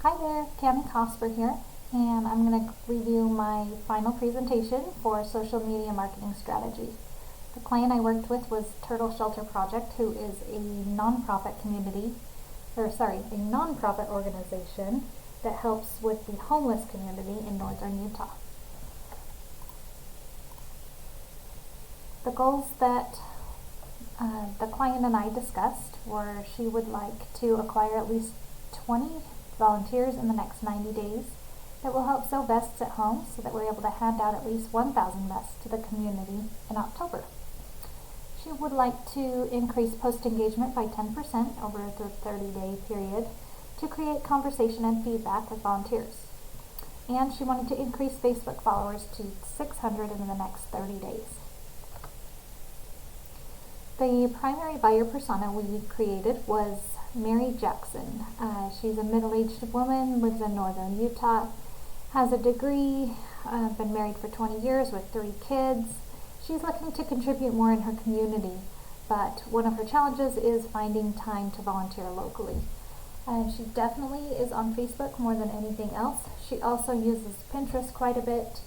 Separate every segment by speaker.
Speaker 1: Hi there, Cami Cosper here, and I'm going to review my final presentation for social media marketing strategy. The client I worked with was Turtle Shelter Project, who is a nonprofit organization that helps with the homeless community in northern Utah. The goals that the client and I discussed were she would like to acquire at least 20 volunteers in the next 90 days that will help sew vests at home so that we're able to hand out at least 1,000 vests to the community in October. She would like to increase post engagement by 10% over the 30-day period to create conversation and feedback with volunteers. And she wanted to increase Facebook followers to 600 in the next 30 days. The primary buyer persona we created was Mary Jackson. She's a middle-aged woman, lives in northern Utah, has a degree, been married for 20 years with 3 kids. She's looking to contribute more in her community, but one of her challenges is finding time to volunteer locally. She definitely is on Facebook more than anything else. She also uses Pinterest quite a bit,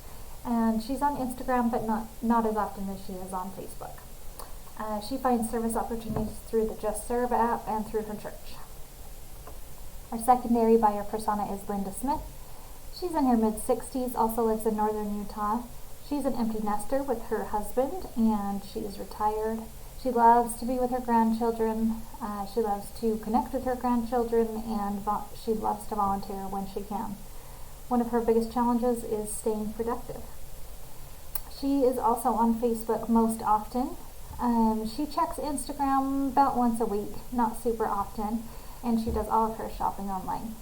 Speaker 1: and she's on Instagram, but not as often as she is on Facebook. She finds service opportunities through the Just Serve app and through her church. Our secondary buyer persona is Linda Smith. She's in her mid-60s, also lives in northern Utah. She's an empty nester with her husband, and she is retired. She loves to be with her grandchildren. She loves to connect with her grandchildren, and she loves to volunteer when she can. One of her biggest challenges is staying productive. She is also on Facebook most often. She checks Instagram about once a week, not super often, and she does all of her shopping online.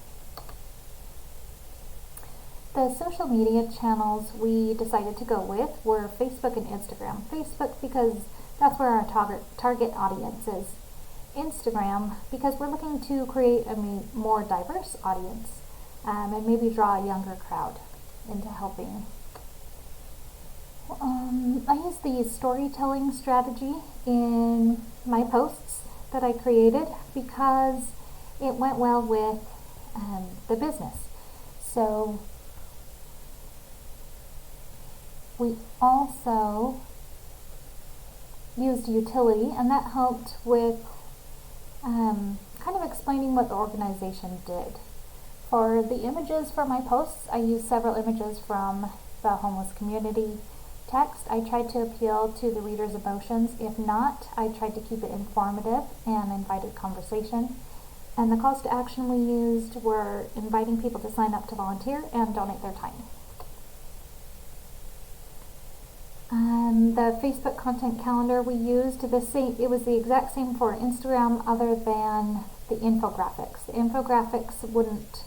Speaker 1: The social media channels we decided to go with were Facebook and Instagram. Facebook because that's where our target audience is. Instagram because we're looking to create a more diverse audience and maybe draw a younger crowd into helping. I use the storytelling strategy in my posts that I created because it went well with the business. So we also used utility, and that helped with kind of explaining what the organization did. For the images for my posts, I used several images from the homeless community. Text, I tried to appeal to the reader's emotions. If not, I tried to keep it informative and invited conversation. And the calls to action we used were inviting people to sign up to volunteer and donate their time. The Facebook content calendar we used, it was the exact same for Instagram other than the infographics. The infographics wouldn't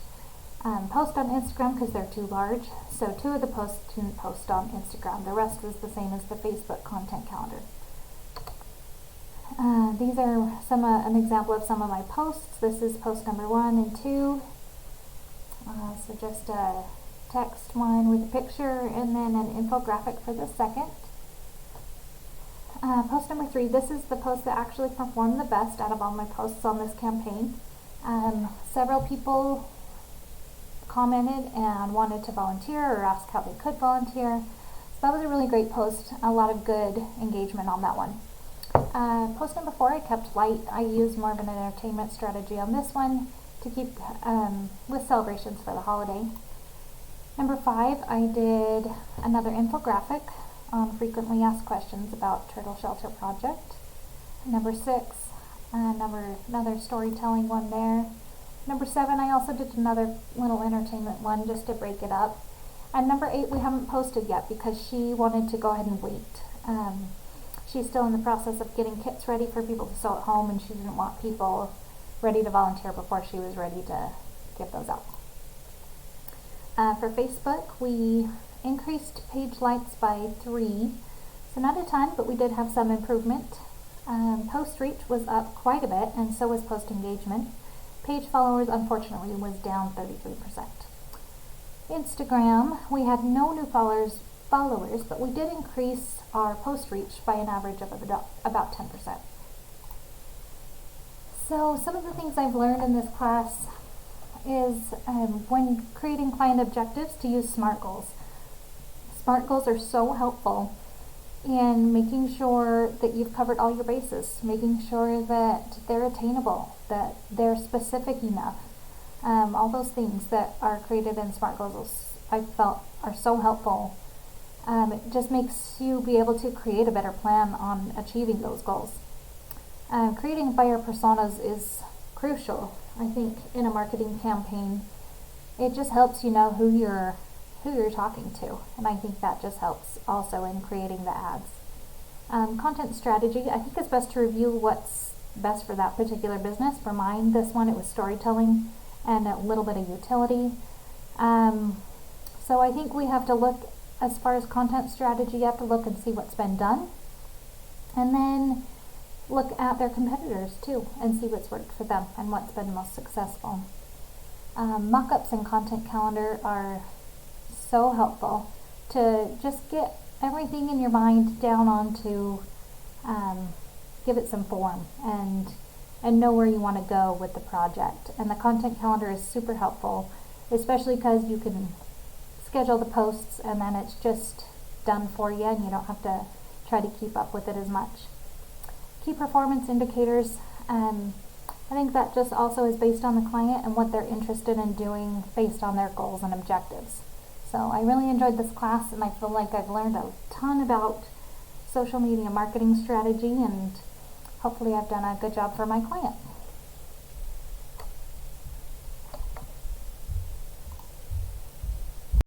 Speaker 1: post on Instagram because they're too large, so 2 of the posts didn't post on Instagram. The rest was the same as the Facebook content calendar. These are an example of some of my posts. This is post number 1 and 2. So just a text one with a picture and then an infographic for the second. Post number 3, this is the post that actually performed the best out of all my posts on this campaign. Several people commented and wanted to volunteer or asked how they could volunteer. So that was a really great post, a lot of good engagement on that one. Post number 4 I kept light. I used more of an entertainment strategy on this one to keep with celebrations for the holiday. Number 5, I did another infographic on frequently asked questions about Turtle Shelter Project. Number 6, another storytelling one there. Number 7, I also did another little entertainment one just to break it up. And number 8, we haven't posted yet because she wanted to go ahead and wait. She's still in the process of getting kits ready for people to sew at home, and she didn't want people ready to volunteer before she was ready to give those out. For Facebook, we increased page likes by 3, so not a ton, but we did have some improvement. Post reach was up quite a bit, and so was post engagement. Page followers, unfortunately, was down 33%. Instagram, we had no new followers, but we did increase our post reach by an average of about 10%. So some of the things I've learned in this class is when creating client objectives to use SMART goals. SMART goals are so helpful in making sure that you've covered all your bases, making sure that they're attainable, that they're specific enough. All those things that are created in SMART goals, I felt, are so helpful. It just makes you be able to create a better plan on achieving those goals. Creating buyer personas is crucial, I think, in a marketing campaign. It just helps you know who you're talking to, and I think that just helps also in creating the ads. Content strategy, I think it's best to review what's best for that particular business. For mine, this one, it was storytelling and a little bit of utility. So I think we have to look, as far as content strategy, you have to look and see what's been done, and then look at their competitors too and see what's worked for them and what's been most successful. Mock-ups and content calendar are so helpful to just get everything in your mind down onto, give it some form and know where you want to go with the project. And the content calendar is super helpful, especially because you can schedule the posts and then it's just done for you and you don't have to try to keep up with it as much. Key performance indicators, I think that just also is based on the client and what they're interested in doing based on their goals and objectives. So I really enjoyed this class, and I feel like I've learned a ton about social media marketing strategy, and hopefully I've done a good job for my client.